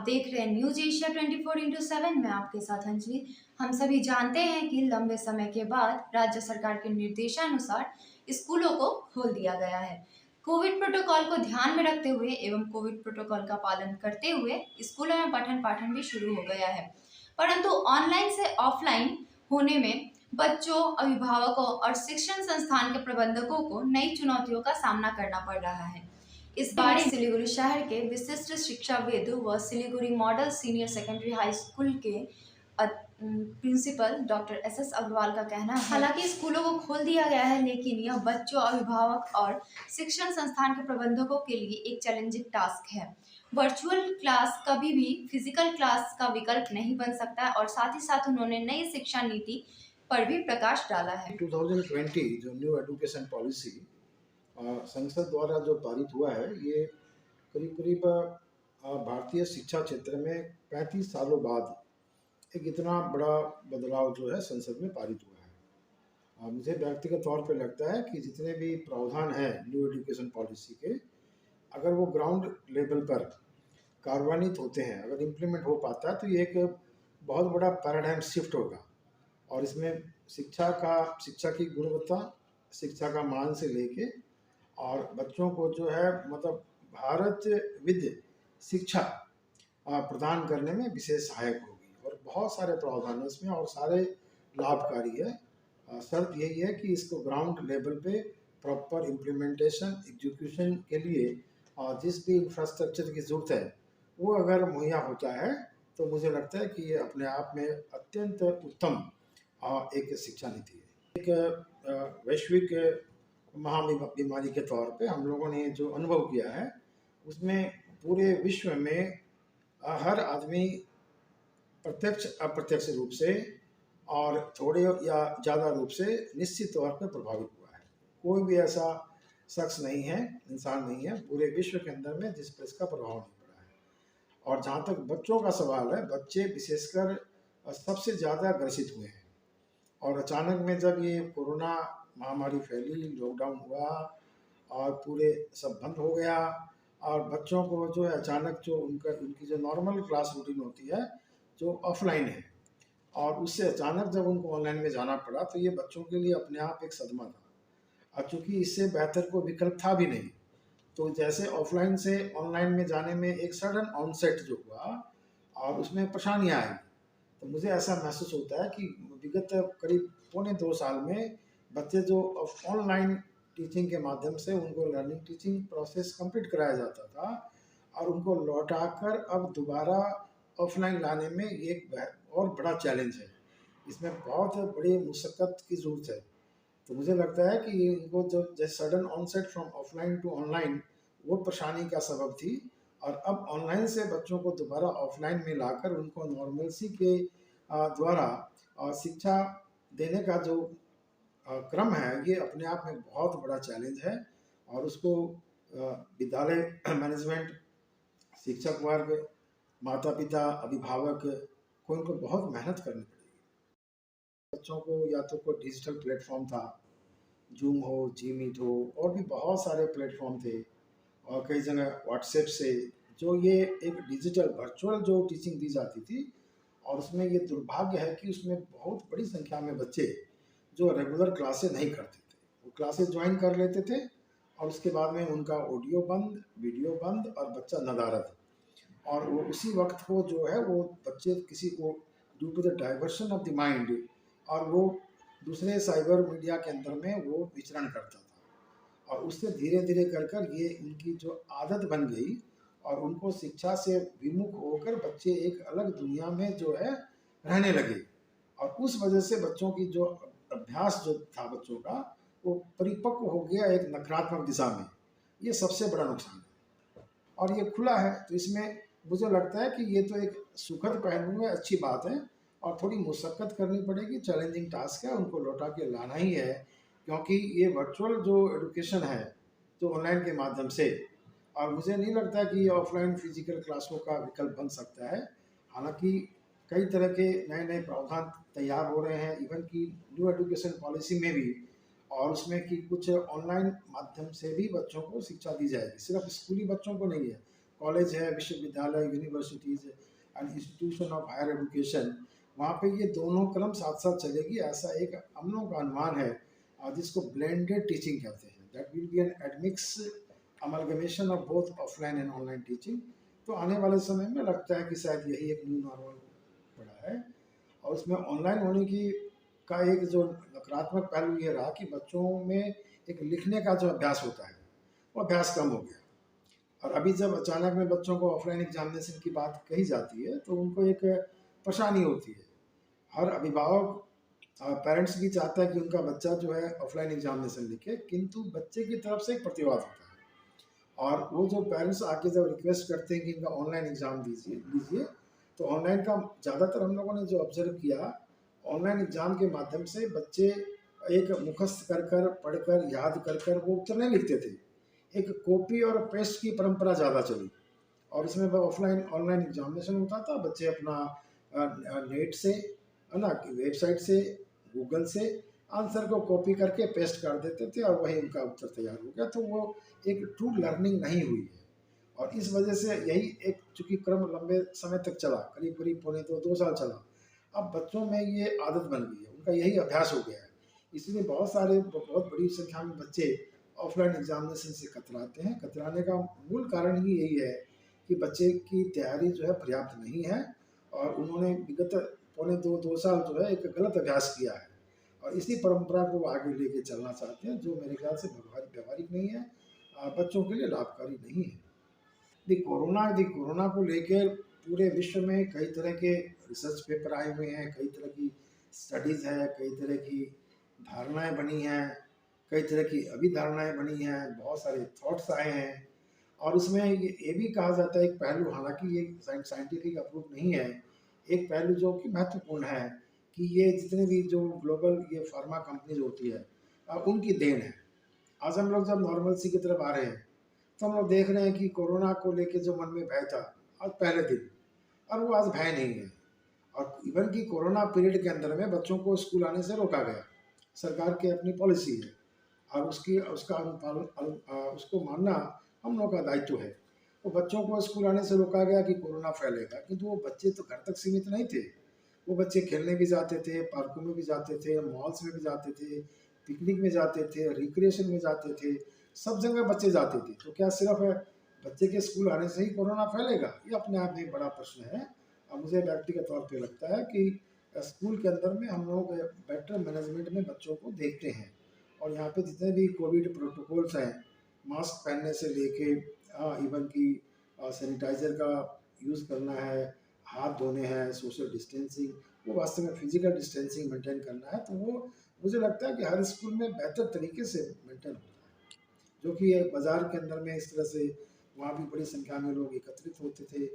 देख रहे हैं न्यूज एशिया 24/7 में आपके साथ अंजलि। हम सभी जानते हैं कि लंबे समय के बाद राज्य सरकार के निर्देशानुसार स्कूलों को खोल दिया गया है। कोविड प्रोटोकॉल को ध्यान में रखते हुए एवं कोविड प्रोटोकॉल का पालन करते हुए स्कूलों में पठन पाठन भी शुरू हो गया है। परंतु ऑनलाइन से ऑफलाइन होने में बच्चों, अभिभावकों और शिक्षण संस्थान के प्रबंधकों को नई चुनौतियों का सामना करना पड़ रहा है। इस बार सिलीगुड़ी शहर के विशिष्ट शिक्षाविद व Siliguri model senior secondary high school के प्रिंसिपल डॉक्टर एस अग्रवाल का कहना है, हालांकि स्कूलों को खोल दिया गया है, लेकिन यह बच्चों, अभिभावक और शिक्षण संस्थान के प्रबंधकों के लिए एक चैलेंजिंग टास्क है। वर्चुअल क्लास कभी भी फिजिकल क्लास का विकल्प नहीं बन सकता और साथ ही साथ उन्होंने नई शिक्षा नीति पर भी प्रकाश डाला है। 2020 जो न्यू एजुकेशन पॉलिसी संसद द्वारा जो पारित हुआ है, ये करीब करीब भारतीय शिक्षा क्षेत्र में 35 सालों बाद एक इतना बड़ा बदलाव जो है संसद में पारित हुआ है। मुझे व्यक्तिगत तौर पे लगता है कि जितने भी प्रावधान हैं न्यू एजुकेशन पॉलिसी के, अगर वो ग्राउंड लेवल पर कार्यान्वित होते हैं, अगर इम्प्लीमेंट हो पाता है, तो ये एक बहुत बड़ा पैराडाइम शिफ्ट होगा। और इसमें शिक्षा की गुणवत्ता, शिक्षा का मान से लेके और बच्चों को जो है मतलब भारत विद शिक्षा प्रदान करने में विशेष सहायक होगी। और बहुत सारे प्रावधान है इसमें और सारे लाभकारी है। शर्त यही है कि इसको ग्राउंड लेवल पे प्रॉपर इम्प्लीमेंटेशन, एग्जीक्यूशन के लिए जिस भी इंफ्रास्ट्रक्चर की जरूरत है वो अगर मुहैया होता है, तो मुझे लगता है कि ये अपने आप में अत्यंत उत्तम एक शिक्षा नीति है। एक वैश्विक महाबीमारी के तौर पे हम लोगों ने जो अनुभव किया है, उसमें पूरे विश्व में हर आदमी प्रत्यक्ष अप्रत्यक्ष रूप से और थोड़े या ज़्यादा रूप से निश्चित तौर पर प्रभावित हुआ है। कोई भी ऐसा शख्स नहीं है, इंसान नहीं है पूरे विश्व के अंदर में जिस पर इसका प्रभाव नहीं पड़ा है। और जहाँ तक बच्चों का सवाल है, बच्चे विशेषकर सबसे ज़्यादा ग्रसित हुए हैं। और अचानक में जब ये कोरोना महामारी फैली, लॉकडाउन हुआ और पूरे सब बंद हो गया और बच्चों को जो है अचानक जो उनकी जो नॉर्मल क्लास रूटीन होती है जो ऑफलाइन है, और उससे अचानक जब उनको ऑनलाइन में जाना पड़ा, तो ये बच्चों के लिए अपने आप एक सदमा था। और चूँकि इससे बेहतर कोई विकल्प था भी नहीं, तो जैसे ऑफलाइन से ऑनलाइन में जाने में एक सडन ऑनसेट जो हुआ और उसमें परेशानियाँ आई, तो मुझे ऐसा महसूस होता है कि विगत करीब पौने 2 साल में बच्चे जो ऑनलाइन टीचिंग के माध्यम से उनको लर्निंग टीचिंग प्रोसेस कंप्लीट कराया जाता था और उनको लौटाकर अब दोबारा ऑफलाइन लाने में ये एक और बड़ा चैलेंज है। इसमें बहुत बड़ी मुशक्क़त की ज़रूरत है। तो मुझे लगता है कि इनको जो जैसे sudden onset from offline to online, वो परेशानी का सबब थी। और अब ऑनलाइन से बच्चों को दोबारा ऑफलाइन में लाकर उनको नॉर्मलसी के द्वारा शिक्षा देने का जो क्रम है, ये अपने आप में बहुत बड़ा चैलेंज है। और उसको विद्यालय मैनेजमेंट, शिक्षक वर्ग, माता पिता, अभिभावक को इनको बहुत मेहनत करनी पड़ेगी। बच्चों को या तो कोई डिजिटल प्लेटफॉर्म था, जूम हो, जी मीट हो, और भी बहुत सारे प्लेटफॉर्म थे, और कई जगह व्हाट्सएप से जो ये एक डिजिटल वर्चुअल जो टीचिंग दी जाती थी। और उसमें ये दुर्भाग्य है कि उसमें बहुत बड़ी संख्या में बच्चे जो रेगुलर क्लासेस नहीं करते थे, वो क्लासेस ज्वाइन कर लेते थे और उसके बाद में उनका ऑडियो बंद, वीडियो बंद और बच्चा नदारद। और वो उसी वक्त को जो है वो बच्चे किसी को due to the diversion of the mind, और वो दूसरे साइबर मीडिया के अंदर में वो विचरण करता था। और उससे धीरे धीरे कर कर ये उनकी जो आदत बन गई और उनको शिक्षा से विमुख होकर बच्चे एक अलग दुनिया में जो है रहने लगे। और उस वजह से बच्चों की जो अभ्यास जो था बच्चों का, वो परिपक्व हो गया एक नकारात्मक दिशा में। ये सबसे बड़ा नुकसान है। और ये खुला है, तो इसमें मुझे लगता है कि ये तो एक सुखद पहलू है, अच्छी बात है। और थोड़ी मुशक्क़त करनी पड़ेगी, चैलेंजिंग टास्क है, उनको लौटा के लाना ही है। क्योंकि ये वर्चुअल जो एजुकेशन है, जो ऑनलाइन के माध्यम से, और मुझे नहीं लगता कि ये ऑफलाइन फिजिकल क्लासों का विकल्प बन सकता है। हालांकि कई तरह के नए नए प्रावधान तैयार हो रहे हैं, इवन की न्यू एजुकेशन पॉलिसी में भी, और उसमें कि कुछ ऑनलाइन माध्यम से भी बच्चों को शिक्षा दी जाएगी, सिर्फ स्कूली बच्चों को नहीं है, कॉलेज है, विश्वविद्यालय, universities and institution of higher education, वहाँ पे ये दोनों क्रम साथ साथ चलेगी, ऐसा एक हम लोगों का अनुमान है, जिसको ब्लेंडेड टीचिंग कहते हैं, that will be an admix amalgamation of both offline and online teaching. तो आने वाले समय में लगता है कि शायद यही एक न्यू नॉर्मल पड़ा है। और उसमें ऑनलाइन होने की का एक जो नकारात्मक पहलू ये रहा कि बच्चों में एक लिखने का जो अभ्यास होता है वो अभ्यास कम हो गया। और अभी जब अचानक में बच्चों को ऑफलाइन एग्जामिनेशन की बात कही जाती है तो उनको एक परेशानी होती है। हर अभिभावक, पेरेंट्स भी चाहता है कि उनका बच्चा जो है ऑफलाइन एग्जामिनेशन लिखे, किंतु बच्चे की तरफ से एक प्रतिवाद होता है। और वो जो पेरेंट्स आके जब रिक्वेस्ट करते हैं कि इनका ऑनलाइन एग्ज़ाम दीजिए लीजिए, तो ऑनलाइन का ज़्यादातर हम लोगों ने जो ऑब्जर्व किया, ऑनलाइन एग्ज़ाम के माध्यम से बच्चे एक मुखस्त कर कर, पढ़कर, याद कर कर वो उत्तर नहीं लिखते थे। एक कॉपी और पेस्ट की परंपरा ज़्यादा चली और इसमें ऑफलाइन ऑनलाइन एग्जामिनेशन होता था, बच्चे अपना नेट से, है ना, वेबसाइट से, गूगल से आंसर को कॉपी करके पेस्ट कर देते थे और वही उनका उत्तर तैयार हो गया। तो वो एक ट्रू लर्निंग नहीं हुई है। और इस वजह से यही एक चूँकि क्रम लंबे समय तक चला, करीब-करीब पौने 2 साल चला, अब बच्चों में ये आदत बन गई है, उनका यही अभ्यास हो गया है। इसलिए बहुत सारे बहुत बड़ी संख्या में बच्चे ऑफलाइन एग्जामिनेशन से कतराते हैं। कतराने का मूल कारण ही यही है कि बच्चे की तैयारी जो है पर्याप्त नहीं है और उन्होंने विगत पौने 2 साल जो है एक गलत अभ्यास किया है और इसी परंपरा को वो आगे लेके चलना चाहते हैं, जो मेरे ख्याल से व्यवहारिक नहीं है, बच्चों के लिए लाभकारी नहीं है। कोरोना को लेकर पूरे विश्व में कई तरह के रिसर्च पेपर आए हुए हैं, कई तरह की स्टडीज़ है, कई तरह की धारणाएं बनी हैं, कई तरह की अभिधारणाएं बनी हैं, बहुत सारे थॉट्स आए हैं। और उसमें ये भी कहा जाता है एक पहलू, हालांकि ये साइंटिफिक अप्रूव नहीं है, एक पहलू जो कि महत्वपूर्ण है कि ये जितने भी जो ग्लोबल ये फार्मा कंपनीज होती है, उनकी देन है। आज हम लोग जब नॉर्मलसी की तरफ आ रहे हैं तो हम लोग देख रहे हैं कि कोरोना को लेके जो मन में भय था आज पहले दिन, और वो आज भय नहीं है। और इवन कि कोरोना पीरियड के अंदर में बच्चों को स्कूल आने से रोका गया, सरकार की अपनी पॉलिसी है और उसकी उसका अनुपालन उसको मानना हम लोगों का दायित्व है। तो बच्चों को स्कूल आने से रोका गया कि कोरोना फैलेगा, किंतु वो बच्चे तो घर तक सीमित नहीं थे। वो बच्चे खेलने भी जाते थे, पार्कों में भी जाते थे, मॉल्स में भी जाते थे, पिकनिक में जाते थे, रिक्रिएशन में जाते थे, सब जगह बच्चे जाते थे। तो क्या सिर्फ बच्चे के स्कूल आने से ही कोरोना फैलेगा? ये अपने आप में एक बड़ा प्रश्न है। और मुझे व्यक्तिगत तौर पे लगता है कि स्कूल के अंदर में हम लोग बेटर मैनेजमेंट में बच्चों को देखते हैं और यहाँ पे जितने भी कोविड प्रोटोकॉल्स हैं, मास्क पहनने से लेके इवन कि सैनिटाइज़र का यूज़ करना है, हाथ धोने हैं, सोशल डिस्टेंसिंग, वो वास्तव में फिजिकल डिस्टेंसिंग मेंटेन करना है, तो वो मुझे लगता है कि हर स्कूल में बेहतर तरीके से मेंटेन होता है। जो कि ये बाज़ार के अंदर में इस तरह से वहाँ भी बड़ी संख्या में लोग एकत्रित होते थे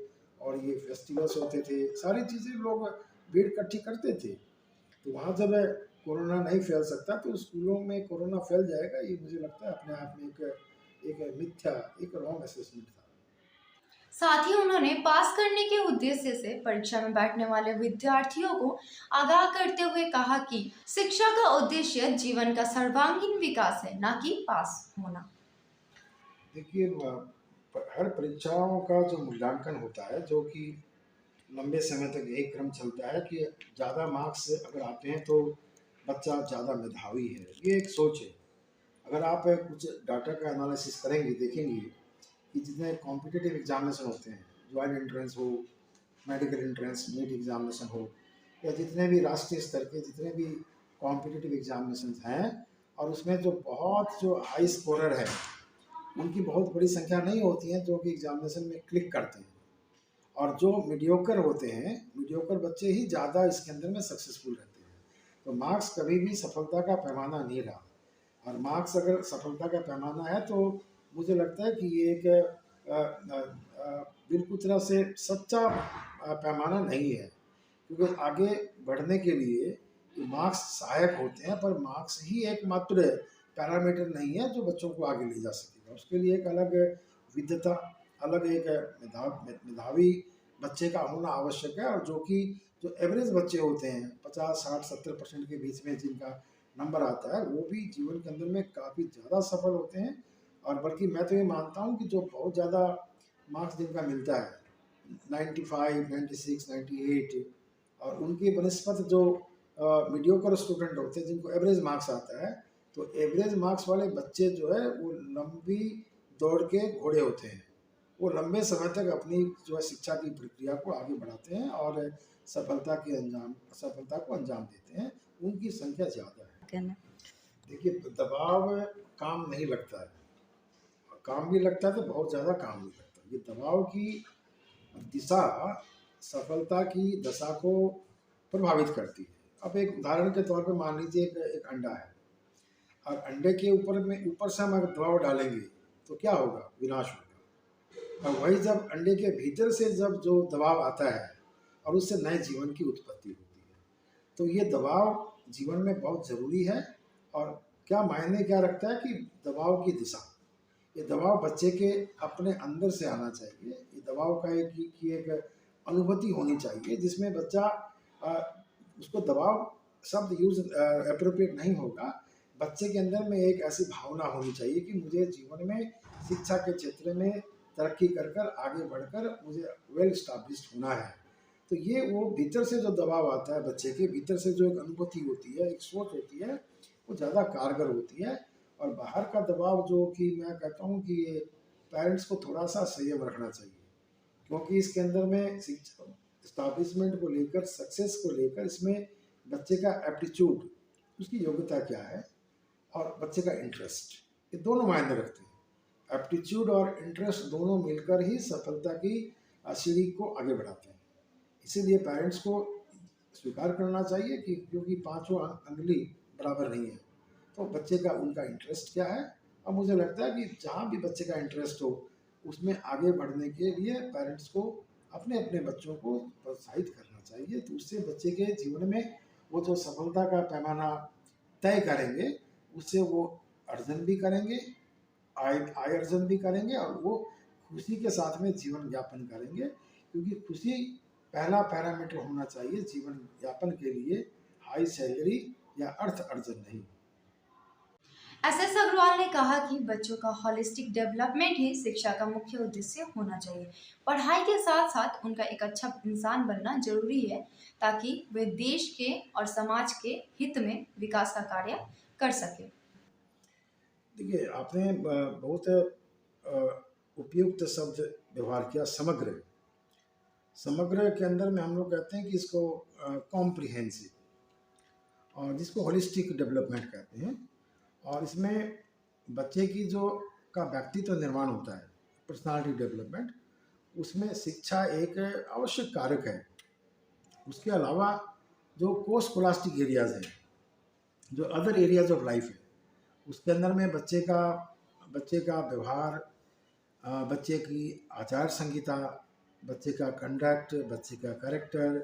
और ये फेस्टिवल्स होते थे, सारी चीज़ें लोग भीड़ इकट्ठी करते थे। तो वहाँ जब कोरोना नहीं फैल सकता तो स्कूलों में कोरोना फैल जाएगा, ये मुझे लगता है अपने आप में एक मिथ्या, एक रॉन्ग असेसमेंट था। साथ ही उन्होंने पास करने के उद्देश्य से परीक्षा में बैठने वाले विद्यार्थियों को आगाह करते हुए कहा कि शिक्षा का उद्देश्य जीवन का सर्वांगीण विकास है, न कि पास होना। देखिए, हर परीक्षाओं का जो मूल्यांकन होता है, जो कि लंबे समय तक यही क्रम चलता है कि ज़्यादा मार्क्स अगर आते हैं तो बच्चा ज़्यादा मेधावी है, ये एक सोच है। अगर आप कुछ डाटा का एनालिसिस करेंगे, देखेंगे कि जितने कॉम्पिटिटिव एग्जामिनेशन होते हैं, ज्वाइंट एंट्रेंस हो, मेडिकल एंट्रेंस, नीट एग्जामिनेशन हो, या जितने भी राष्ट्रीय स्तर के जितने भी कॉम्पिटिटिव एग्जामिनेशन हैं, और उसमें जो बहुत जो हाई स्कोरर है उनकी बहुत बड़ी संख्या नहीं होती है जो कि एग्जामिनेशन में क्लिक करते हैं। और जो मीडियोकर होते हैं, मीडियोकर बच्चे ही ज़्यादा इसके अंदर में सक्सेसफुल रहते हैं। तो मार्क्स कभी भी सफलता का पैमाना नहीं रहा। और मार्क्स अगर सफलता का पैमाना है तो मुझे लगता है कि ये एक बिल्कुल तरह से सच्चा पैमाना नहीं है, क्योंकि आगे बढ़ने के लिए मार्क्स सहायक होते हैं, पर मार्क्स ही एकमात्र पैरामीटर नहीं है जो बच्चों को आगे ले जा सकेगा। उसके लिए एक अलग विद्वता, अलग एक मेधावी बच्चे का होना आवश्यक है। और जो कि जो एवरेज बच्चे होते हैं 50, 60, 70% के बीच में जिनका नंबर आता है, वो भी जीवन के अंदर में काफ़ी ज़्यादा सफल होते हैं। और बल्कि मैं तो ये मानता हूँ कि जो बहुत ज़्यादा मार्क्स जिनका मिलता है 95, 96, 98, और उनकी बनस्पत जो मीडियोकर स्टूडेंट होते हैं जिनको एवरेज मार्क्स आता है, तो एवरेज मार्क्स वाले बच्चे जो है वो लंबी दौड़ के घोड़े होते हैं। वो लंबे समय तक अपनी जो है शिक्षा की प्रक्रिया को आगे बढ़ाते हैं और सफलता को अंजाम देते हैं। उनकी संख्या ज़्यादा है। देखिए, दबाव काम नहीं लगता है, काम भी लगता है तो बहुत ज़्यादा काम नहीं लगता। ये दबाव की दिशा सफलता की दशा को प्रभावित करती है। अब एक उदाहरण के तौर पे मान लीजिए एक अंडा है, और अंडे के ऊपर से हम अगर दबाव डालेंगे तो क्या होगा? विनाश होगा। और वही जब अंडे के भीतर से जब जो दबाव आता है और उससे नए जीवन की उत्पत्ति होती है, तो ये दबाव जीवन में बहुत ज़रूरी है। और क्या मायने क्या रखता है कि दबाव की दिशा, ये दबाव बच्चे के अपने अंदर से आना चाहिए। ये दबाव का एक अनुभूति होनी चाहिए जिसमें बच्चा उसको दबाव शब्द यूज अप्रोप्रिएट नहीं होगा। बच्चे के अंदर में एक ऐसी भावना होनी चाहिए कि मुझे जीवन में शिक्षा के क्षेत्र में तरक्की कर आगे बढ़कर मुझे वेल स्टैब्लिश्ड होना है। तो ये वो भीतर से जो दबाव आता है, बच्चे के भीतर से जो एक अनुभूति होती है, एक सोच होती है, वो ज़्यादा कारगर होती है। और बाहर का दबाव जो कि मैं कहता हूँ कि ये पेरेंट्स को थोड़ा सा संयम रखना चाहिए, क्योंकि इसके अंदर में शिक्षा इस्टाब्लिशमेंट को लेकर, सक्सेस को लेकर, इसमें बच्चे का एप्टीट्यूड, उसकी योग्यता क्या है, और बच्चे का इंटरेस्ट, ये दोनों मायने रखते हैं। एप्टीट्यूड और इंटरेस्ट दोनों मिलकर ही सफलता की सीढ़ी को आगे बढ़ाते हैं। इसीलिए पेरेंट्स को स्वीकार करना चाहिए कि क्योंकि पांचों अंगुली बराबर नहीं है, तो बच्चे का उनका इंटरेस्ट क्या है। और मुझे लगता है कि जहाँ भी बच्चे का इंटरेस्ट हो उसमें आगे बढ़ने के लिए पेरेंट्स को अपने अपने बच्चों को प्रोत्साहित करना चाहिए। तो उससे बच्चे के जीवन में वो जो सफलता का पैमाना तय करेंगे, उससे वो अर्जन भी करेंगे, आय अर्जन भी करेंगे, और वो खुशी के साथ में जीवन यापन करेंगे। क्योंकि खुशी पहला पैरामीटर होना चाहिए जीवन यापन के लिए, हाई सैलरी या अर्थ अर्जन नहीं। एसएस अग्रवाल ने कहा कि बच्चों का होलिस्टिक डेवलपमेंट ही शिक्षा का मुख्य उद्देश्य होना चाहिए। पढ़ाई के साथ साथ उनका एक अच्छा इंसान बनना जरूरी है, ताकि वे देश के और समाज के हित में विकास का कार्य कर सके। देखिए, आपने बहुत उपयुक्त शब्द व्यवहार किया, समग्र। समग्र के अंदर में हम लोग कहते हैं कि इसको कॉम्प्रिहेंसिव, और जिसको होलिस्टिक डेवलपमेंट कहते हैं। और इसमें बच्चे की जो का व्यक्तित्व निर्माण होता है, पर्सनालिटी डेवलपमेंट, उसमें शिक्षा एक आवश्यक कारक है। उसके अलावा जो पोस्ट स्कॉलास्टिक एरियाज हैं, जो अदर एरियाज ऑफ लाइफ है, उसके अंदर में बच्चे का व्यवहार, बच्चे की आचार संहिता, बच्चे का कंडक्ट, बच्चे का कैरेक्टर,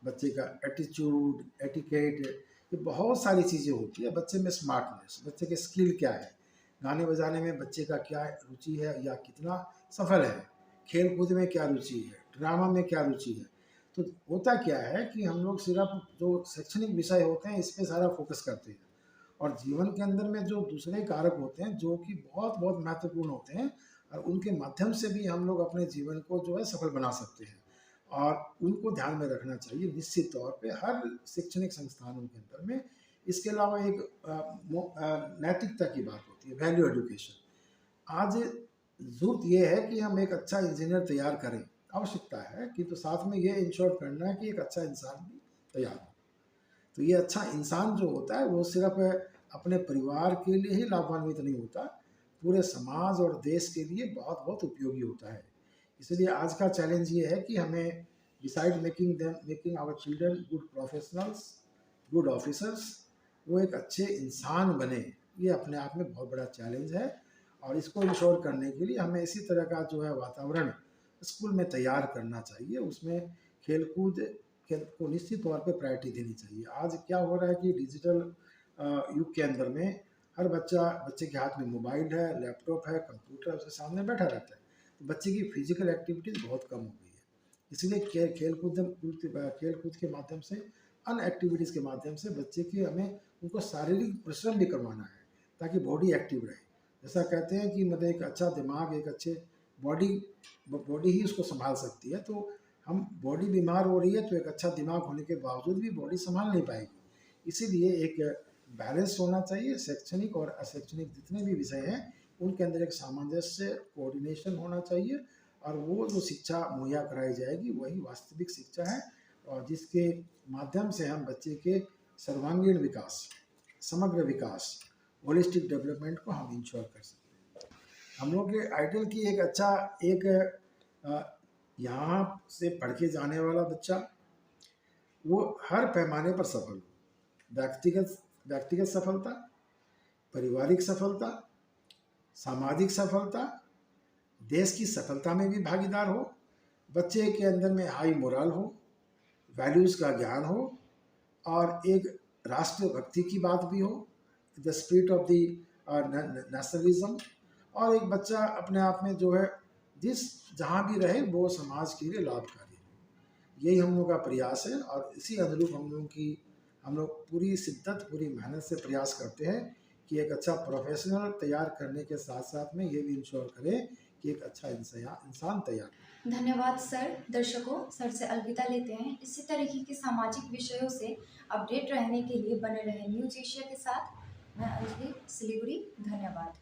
बच्चे का एटीट्यूड, एटिकेट, ये बहुत सारी चीज़ें होती है। बच्चे में स्मार्टनेस, बच्चे के स्किल क्या है, गाने बजाने में बच्चे का क्या रुचि है या कितना सफल है, खेल कूद में क्या रुचि है, ड्रामा में क्या रुचि है। तो होता क्या है कि हम लोग सिर्फ जो शैक्षणिक विषय होते हैं इस पर सारा फोकस करते हैं, और जीवन के अंदर में जो दूसरे कारक होते हैं जो कि बहुत बहुत महत्वपूर्ण होते हैं, और उनके माध्यम से भी हम लोग अपने जीवन को जो है सफल बना सकते हैं, और उनको ध्यान में रखना चाहिए निश्चित तौर पे हर शैक्षणिक संस्थानों के अंदर में। इसके अलावा एक नैतिकता की बात होती है, वैल्यू एजुकेशन। आज ज़रूरत ये है कि हम एक अच्छा इंजीनियर तैयार करें, आवश्यकता है, किंतु साथ में ये इंश्योर करना है कि एक अच्छा इंसान भी तैयार हो। तो ये अच्छा इंसान जो होता है वो सिर्फ अपने परिवार के लिए ही लाभान्वित नहीं होता, पूरे समाज और देश के लिए बहुत बहुत उपयोगी होता है। इसलिए आज का चैलेंज ये है कि हमें decide making our children good professionals, good officers, वो एक अच्छे इंसान बने, ये अपने आप में बहुत बड़ा चैलेंज है। और इसको इंश्योर करने के लिए हमें इसी तरह का जो है वातावरण स्कूल में तैयार करना चाहिए। उसमें खेलकूद को निश्चित तौर पे प्रायोरिटी देनी चाहिए। आज क्या हो रहा है कि डिजिटल युग के अंदर में हर बच्चे के हाथ में मोबाइल है, लैपटॉप है, कंप्यूटर, उसके सामने बैठा रहता है, तो बच्चे की फिजिकल एक्टिविटीज़ बहुत कम हो गई है। इसलिए खेल कूद के माध्यम से, अन एक्टिविटीज़ के माध्यम से बच्चे की हमें उनको शारीरिक परिश्रम भी करवाना है, ताकि बॉडी एक्टिव रहे। जैसा कहते हैं कि मतलब एक अच्छा दिमाग एक अच्छे बॉडी बॉडी ही उसको संभाल सकती है। तो हम बॉडी बीमार हो रही है तो एक अच्छा दिमाग होने के बावजूद भी बॉडी संभाल नहीं पाएगी। इसीलिए एक बैलेंस होना चाहिए। शैक्षणिक और अशैक्षणिक जितने भी विषय हैं उनके अंदर एक सामंजस्य, कोऑर्डिनेशन होना चाहिए, और वो जो शिक्षा मुहैया कराई जाएगी वही वास्तविक शिक्षा है, और जिसके माध्यम से हम बच्चे के सर्वांगीण विकास, समग्र विकास, होलिस्टिक डेवलपमेंट को हम इंश्योर कर सकते हैं। हम लोग के आइडियल की एक अच्छा एक यहाँ से पढ़ के जाने वाला बच्चा वो हर पैमाने पर सफल हो। व्यक्तिगत सफलता, पारिवारिक सफलता, सामाजिक सफलता, देश की सफलता में भी भागीदार हो। बच्चे के अंदर में हाई मोरल हो, वैल्यूज़ का ज्ञान हो, और एक राष्ट्रभक्ति की बात भी हो, the spirit of the nationalism. और एक बच्चा अपने आप में जो है जहाँ भी रहे वो समाज के लिए लाभकारी हो। यही हम लोग का प्रयास है, और इसी अनुरूप हम लोग पूरी शिद्दत, पूरी मेहनत से प्रयास करते हैं कि एक अच्छा प्रोफेशनल तैयार करने के साथ साथ में ये भी इंश्योर करें कि एक अच्छा इंसान तैयार हो। धन्यवाद सर। दर्शकों, सर से अलविदा लेते हैं। इसी तरीके के सामाजिक विषयों से अपडेट रहने के लिए बने रहे न्यूज एशिया के साथ। मैं अंजलि, सिलीगुड़ी। धन्यवाद।